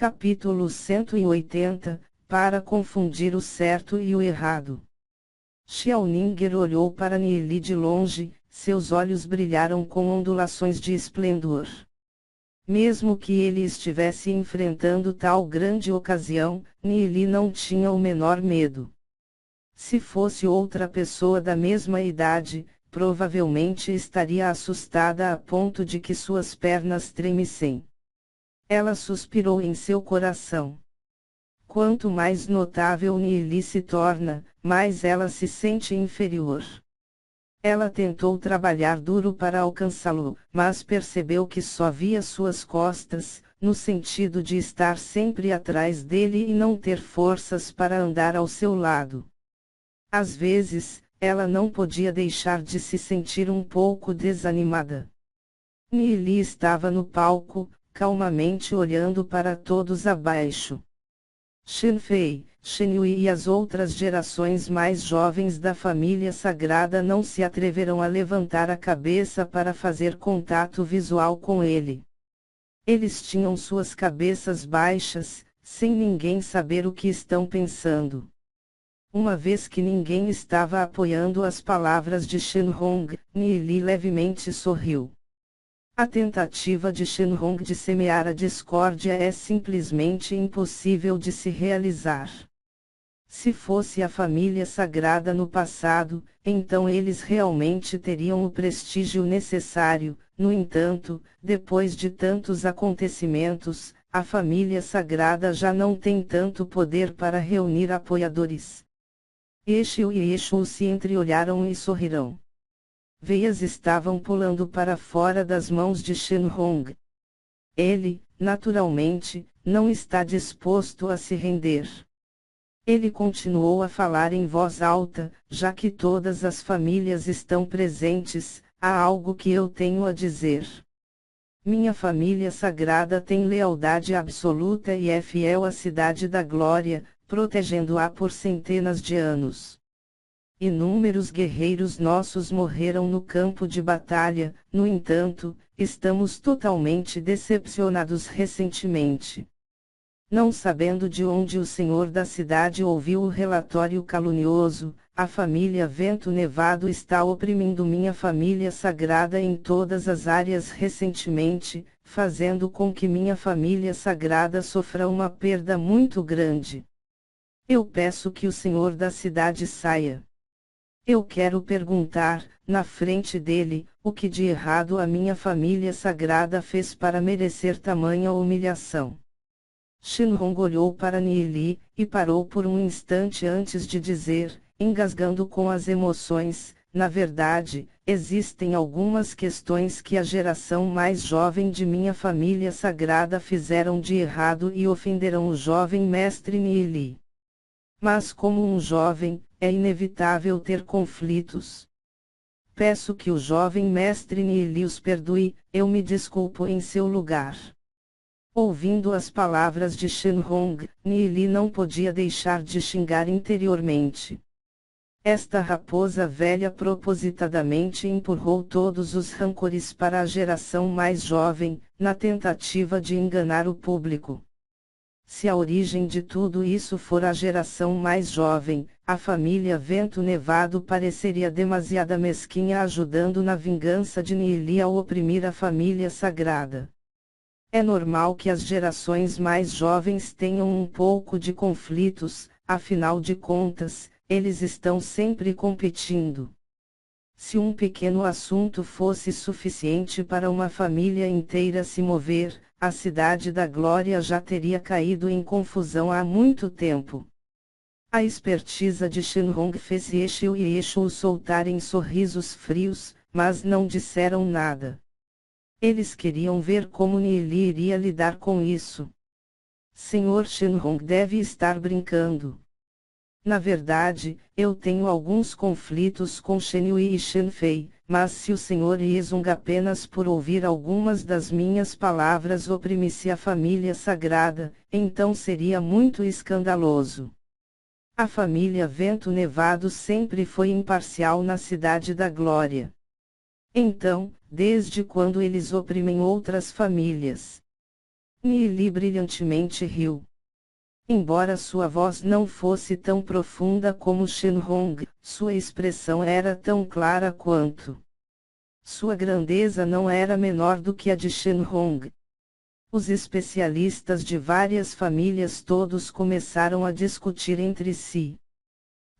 Capítulo 180, para confundir o certo e o errado. Xiaoninger olhou para Nieli de longe, seus olhos brilharam com ondulações de esplendor. Mesmo que ele estivesse enfrentando tal grande ocasião, Nieli não tinha o menor medo. Se fosse outra pessoa da mesma idade, provavelmente estaria assustada a ponto de que suas pernas tremessem. Ela suspirou em seu coração. Quanto mais notável Nieli se torna, mais ela se sente inferior. Ela tentou trabalhar duro para alcançá-lo, mas percebeu que só via suas costas, no sentido de estar sempre atrás dele e não ter forças para andar ao seu lado. Às vezes, ela não podia deixar de se sentir um pouco desanimada. Nieli estava no palco, calmamente olhando para todos abaixo. Shenfei, Shenhui e as outras gerações mais jovens da família sagrada não se atreveram a levantar a cabeça para fazer contato visual com ele. Eles tinham suas cabeças baixas, sem ninguém saber o que estão pensando. Uma vez que ninguém estava apoiando as palavras de Shenhong, Nieli levemente sorriu. A tentativa de Shenhong de semear a discórdia é simplesmente impossível de se realizar. Se fosse a família sagrada no passado, então eles realmente teriam o prestígio necessário. No entanto, depois de tantos acontecimentos, a família sagrada já não tem tanto poder para reunir apoiadores. Exu e Exu se entreolharam e sorriram. Veias estavam pulando para fora das mãos de Shenhong. Ele, naturalmente, não está disposto a se render. Ele continuou a falar em voz alta, já que todas as famílias estão presentes, há algo que eu tenho a dizer. Minha família sagrada tem lealdade absoluta e é fiel à Cidade da Glória, protegendo-a por centenas de anos. Inúmeros guerreiros nossos morreram no campo de batalha, no entanto, estamos totalmente decepcionados recentemente. Não sabendo de onde o senhor da cidade ouviu o relatório calunioso, a família Vento Nevado está oprimindo minha família sagrada em todas as áreas recentemente, fazendo com que minha família sagrada sofra uma perda muito grande. Eu peço que o senhor da cidade saia. Eu quero perguntar, na frente dele, o que de errado a minha família sagrada fez para merecer tamanha humilhação. Shenhong olhou para Nieli, e parou por um instante antes de dizer, engasgando com as emoções, na verdade, existem algumas questões que a geração mais jovem de minha família sagrada fizeram de errado e ofenderam o jovem mestre Nieli. Mas como um jovem, é inevitável ter conflitos. Peço que o jovem mestre Nieli os perdoe, eu me desculpo em seu lugar. Ouvindo as palavras de Shenhong, Nieli não podia deixar de xingar interiormente. Esta raposa velha propositadamente empurrou todos os rancores para a geração mais jovem, na tentativa de enganar o público. Se a origem de tudo isso for a geração mais jovem, a família Vento Nevado pareceria demasiada mesquinha ajudando na vingança de Nieli ao oprimir a família sagrada. É normal que as gerações mais jovens tenham um pouco de conflitos, afinal de contas, eles estão sempre competindo. Se um pequeno assunto fosse suficiente para uma família inteira se mover, a Cidade da Glória já teria caído em confusão há muito tempo. A esperteza de Shenhong fez Exu e Exu soltarem sorrisos frios, mas não disseram nada. Eles queriam ver como Nieli iria lidar com isso. Senhor Shenhong deve estar brincando. Na verdade, eu tenho alguns conflitos com Shenhui e Shenfei, mas se o senhor Yezong apenas por ouvir algumas das minhas palavras oprimisse a família sagrada, então seria muito escandaloso. A família Vento Nevado sempre foi imparcial na Cidade da Glória. Então, desde quando eles oprimem outras famílias? Nieli brilhantemente riu. Embora sua voz não fosse tão profunda como Shenhong, sua expressão era tão clara quanto. Sua grandeza não era menor do que a de Shenhong. Os especialistas de várias famílias todos começaram a discutir entre si.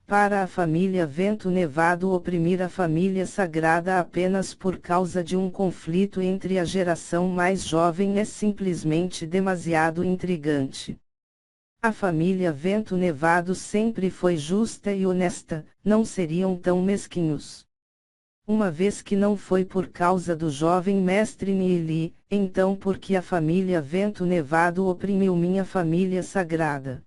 Para a família Vento Nevado oprimir a família Sagrada apenas por causa de um conflito entre a geração mais jovem é simplesmente demasiado intrigante. A família Vento Nevado sempre foi justa e honesta, não seriam tão mesquinhos. Uma vez que não foi por causa do jovem mestre Nieli, então por que a família Vento Nevado oprimiu minha família sagrada?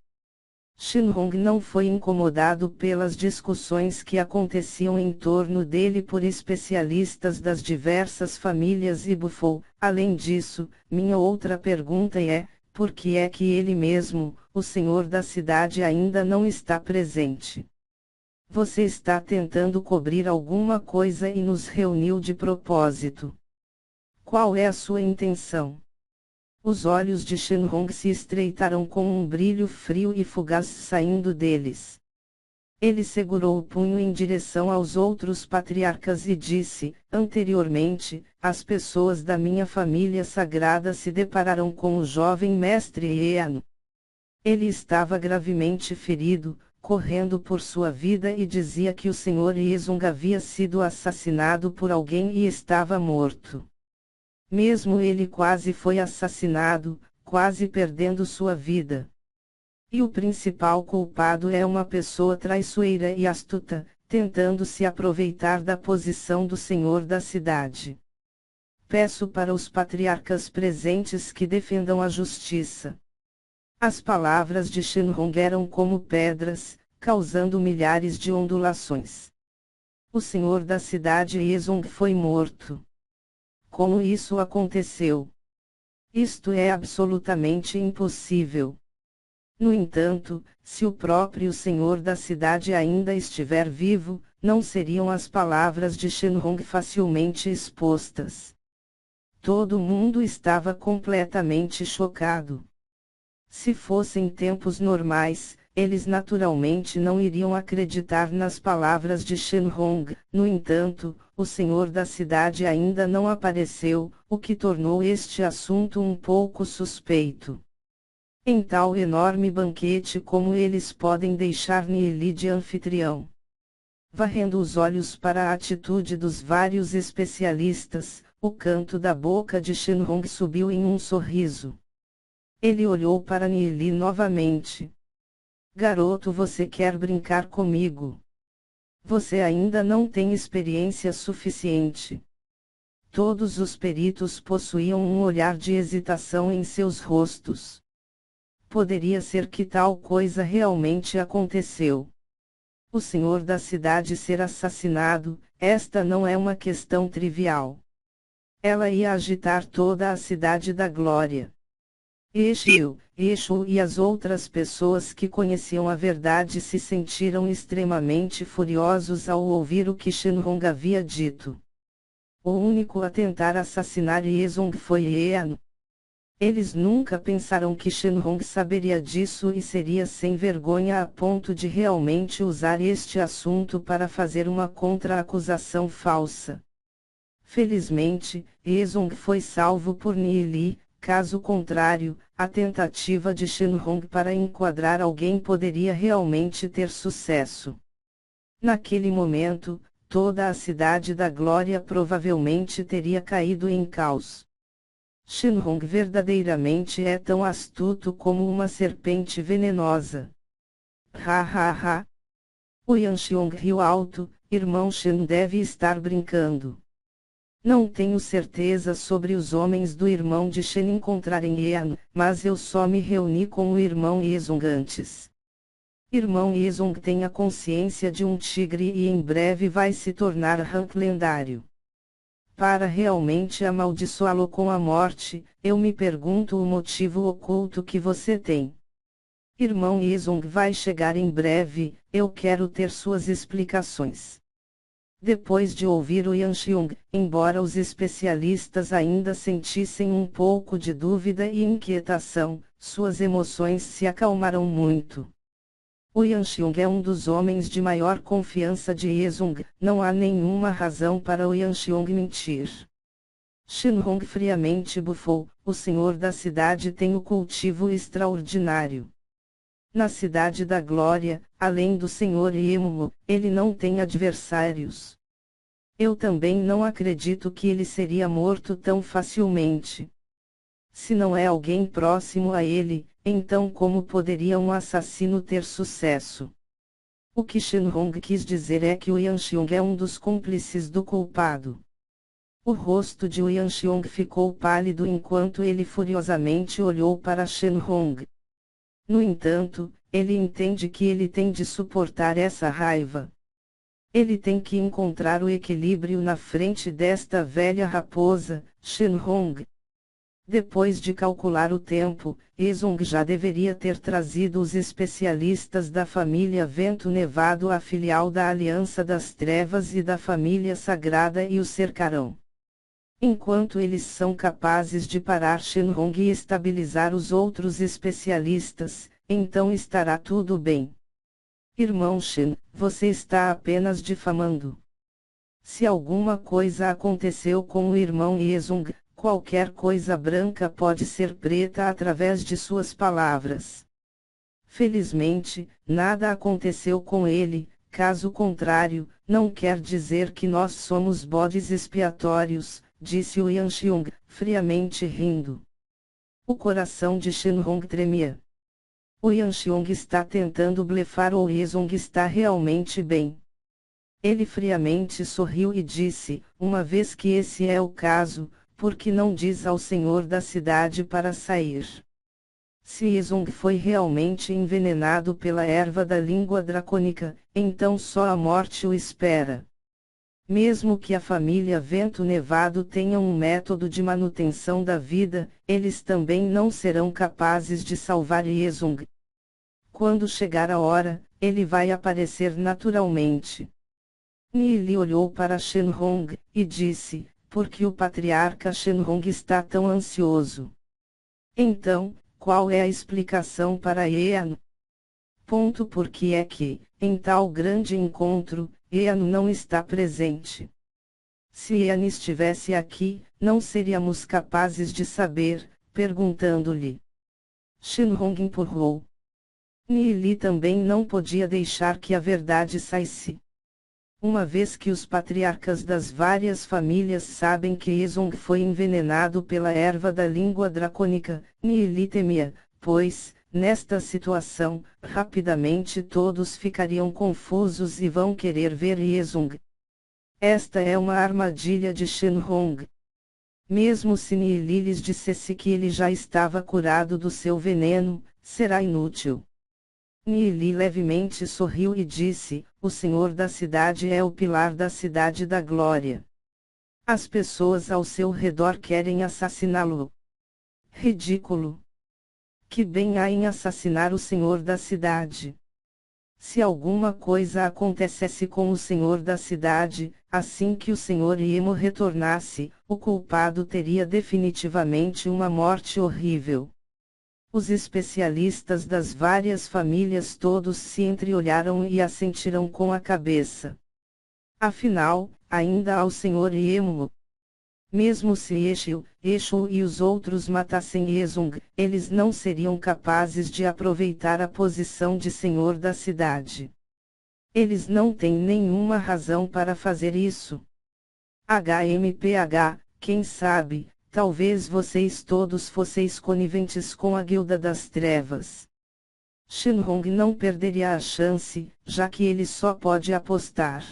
Shenhong não foi incomodado pelas discussões que aconteciam em torno dele por especialistas das diversas famílias e bufou. Além disso, minha outra pergunta é, por que é que ele mesmo, o senhor da cidade ainda não está presente? Você está tentando cobrir alguma coisa e nos reuniu de propósito. Qual é a sua intenção? Os olhos de Shenhong se estreitaram com um brilho frio e fugaz saindo deles. Ele segurou o punho em direção aos outros patriarcas e disse: anteriormente, as pessoas da minha família sagrada se depararam com o jovem mestre Eano. Ele estava gravemente ferido, correndo por sua vida e dizia que o senhor Yezong havia sido assassinado por alguém e estava morto. Mesmo ele quase foi assassinado, quase perdendo sua vida. E o principal culpado é uma pessoa traiçoeira e astuta, tentando se aproveitar da posição do senhor da cidade. Peço para os patriarcas presentes que defendam a justiça. As palavras de Shenhong eram como pedras, causando milhares de ondulações. O senhor da cidade Yezong foi morto. Como isso aconteceu? Isto é absolutamente impossível. No entanto, se o próprio senhor da cidade ainda estiver vivo, não seriam as palavras de Shenhong facilmente expostas. Todo mundo estava completamente chocado. Se fossem tempos normais, eles naturalmente não iriam acreditar nas palavras de Shenhong. No entanto, o senhor da cidade ainda não apareceu, o que tornou este assunto um pouco suspeito. Em tal enorme banquete, como eles podem deixar Nieli de anfitrião? Varrendo os olhos para a atitude dos vários especialistas, o canto da boca de Shenhong subiu em um sorriso. Ele olhou para Nieli novamente. Garoto, você quer brincar comigo? Você ainda não tem experiência suficiente. Todos os peritos possuíam um olhar de hesitação em seus rostos. Poderia ser que tal coisa realmente aconteceu. O senhor da cidade ser assassinado, esta não é uma questão trivial. Ela ia agitar toda a cidade da glória. Exu e as outras pessoas que conheciam a verdade se sentiram extremamente furiosos ao ouvir o que Shenhong havia dito. O único a tentar assassinar Yezong foi Eano. Eles nunca pensaram que Shenhong saberia disso e seria sem vergonha a ponto de realmente usar este assunto para fazer uma contra-acusação falsa. Felizmente, Yezong foi salvo por Nieli. Caso contrário, a tentativa de Shenhong para enquadrar alguém poderia realmente ter sucesso. Naquele momento, toda a cidade da glória provavelmente teria caído em caos. Shenhong verdadeiramente é tão astuto como uma serpente venenosa. Ha ha ha! O Yanxiong riu alto, irmão Shen deve estar brincando. Não tenho certeza sobre os homens do irmão de Shen encontrarem Ean, mas eu só me reuni com o irmão Yezong antes. Irmão Yezong tem a consciência de um tigre e em breve vai se tornar rank lendário. Para realmente amaldiçoá-lo com a morte, eu me pergunto o motivo oculto que você tem. Irmão Yezong vai chegar em breve, eu quero ter suas explicações. Depois de ouvir o Yanxiong, embora os especialistas ainda sentissem um pouco de dúvida e inquietação, suas emoções se acalmaram muito. O Yanxiong é um dos homens de maior confiança de Yezong, não há nenhuma razão para o Yanxiong mentir. Shenhong friamente bufou, o senhor da cidade tem o cultivo extraordinário. Na cidade da glória, além do senhor Yemumo, ele não tem adversários. Eu também não acredito que ele seria morto tão facilmente. Se não é alguém próximo a ele, então como poderia um assassino ter sucesso? O que Shenhong quis dizer é que o Yanxiong é um dos cúmplices do culpado. O rosto de Yanxiong ficou pálido enquanto ele furiosamente olhou para Shenhong. No entanto, ele entende que ele tem de suportar essa raiva. Ele tem que encontrar o equilíbrio na frente desta velha raposa, Shenhong. Depois de calcular o tempo, Yezong já deveria ter trazido os especialistas da família Vento Nevado à filial da Aliança das Trevas e da família Sagrada e o cercarão. Enquanto eles são capazes de parar Shenhong e estabilizar os outros especialistas, então estará tudo bem. Irmão Shen, você está apenas difamando. Se alguma coisa aconteceu com o irmão Yezong, qualquer coisa branca pode ser preta através de suas palavras. Felizmente, nada aconteceu com ele, caso contrário, não quer dizer que nós somos bodes expiatórios, disse o Yanxiong, friamente rindo. O coração de Shenhong tremia. O Yanxiong está tentando blefar ou Yezong está realmente bem. Ele friamente sorriu e disse, uma vez que esse é o caso, por que não diz ao senhor da cidade para sair? Se Yezong foi realmente envenenado pela erva da língua dracônica, então só a morte o espera. Mesmo que a família Vento Nevado tenha um método de manutenção da vida, eles também não serão capazes de salvar Yezong. Quando chegar a hora, ele vai aparecer naturalmente. Nili olhou para Shenhong, e disse, por que o patriarca Shenhong está tão ansioso? Então, qual é a explicação para Yean? Por que é que, em tal grande encontro, Yean não está presente? Se Yean estivesse aqui, não seríamos capazes de saber, perguntando-lhe. Shenhong empurrou. Nili também não podia deixar que a verdade saísse. Uma vez que os patriarcas das várias famílias sabem que Yezong foi envenenado pela erva da língua dracônica, Nili temia, pois, nesta situação, rapidamente todos ficariam confusos e vão querer ver Yezong. Esta é uma armadilha de Shenhong. Mesmo se Nili lhes dissesse que ele já estava curado do seu veneno, será inútil. Nili levemente sorriu e disse, o senhor da cidade é o pilar da cidade da glória. As pessoas ao seu redor querem assassiná-lo. Ridículo. Que bem há em assassinar o senhor da cidade? Se alguma coisa acontecesse com o senhor da cidade, assim que o senhor Yemo retornasse, o culpado teria definitivamente uma morte horrível. Os especialistas das várias famílias todos se entreolharam e assentiram com a cabeça. Afinal, ainda há o senhor Yemo. Mesmo se Eshu e os outros matassem Yezong, eles não seriam capazes de aproveitar a posição de senhor da cidade. Eles não têm nenhuma razão para fazer isso. HMPH, quem sabe, talvez vocês todos fosseis coniventes com a Guilda das Trevas. Shenhong não perderia a chance, já que ele só pode apostar.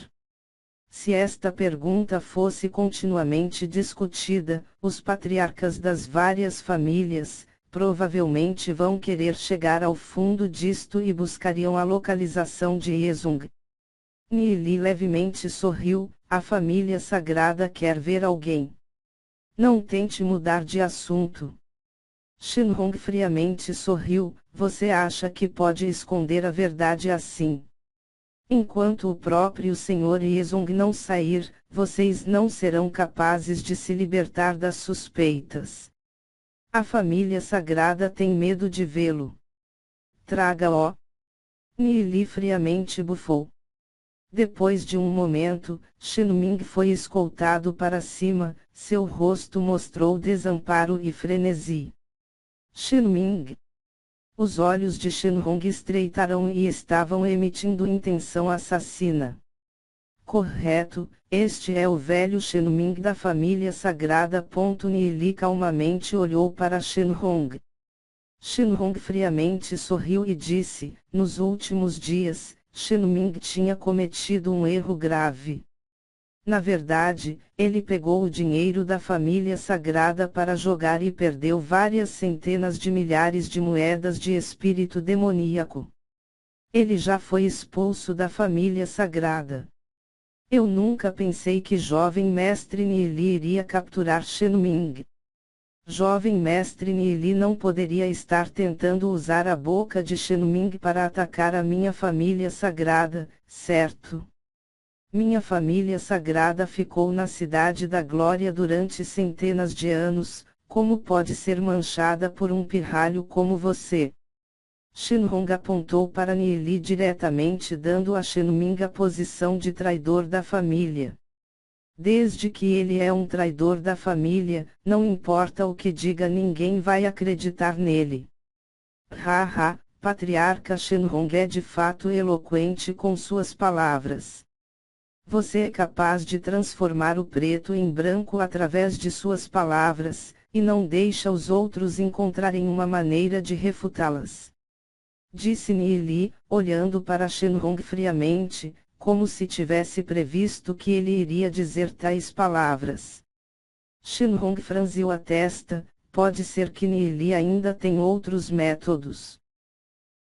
Se esta pergunta fosse continuamente discutida, os patriarcas das várias famílias, provavelmente vão querer chegar ao fundo disto e buscariam a localização de Yezong. Nili levemente sorriu, a família sagrada quer ver alguém. Não tente mudar de assunto. Shenhong friamente sorriu, você acha que pode esconder a verdade assim? Enquanto o próprio Senhor Yezong não sair, vocês não serão capazes de se libertar das suspeitas. A família sagrada tem medo de vê-lo. Traga-o. Nili friamente bufou. Depois de um momento, Shenming foi escoltado para cima, seu rosto mostrou desamparo e frenesi. Shenming. Os olhos de Shenhong estreitaram e estavam emitindo intenção assassina. Correto, este é o velho Shenming da família sagrada. Nili calmamente olhou para Shenhong. Shenhong friamente sorriu e disse: nos últimos dias, Shenming tinha cometido um erro grave. Na verdade, ele pegou o dinheiro da família sagrada para jogar e perdeu várias centenas de milhares de moedas de espírito demoníaco. Ele já foi expulso da família sagrada. Eu nunca pensei que jovem mestre Nili iria capturar Shenming. Jovem mestre Nili não poderia estar tentando usar a boca de Shenming para atacar a minha família sagrada, certo? Minha família sagrada ficou na Cidade da Glória durante centenas de anos, como pode ser manchada por um pirralho como você? Shenhong apontou para Nili diretamente, dando a Shenming a posição de traidor da família. Desde que ele é um traidor da família, não importa o que diga, ninguém vai acreditar nele. Haha, patriarca Shenhong é de fato eloquente com suas palavras. Você é capaz de transformar o preto em branco através de suas palavras, e não deixa os outros encontrarem uma maneira de refutá-las. Disse Nili, olhando para Shenhong friamente, como se tivesse previsto que ele iria dizer tais palavras. Shenhong franziu a testa, pode ser que Nili ainda tem outros métodos.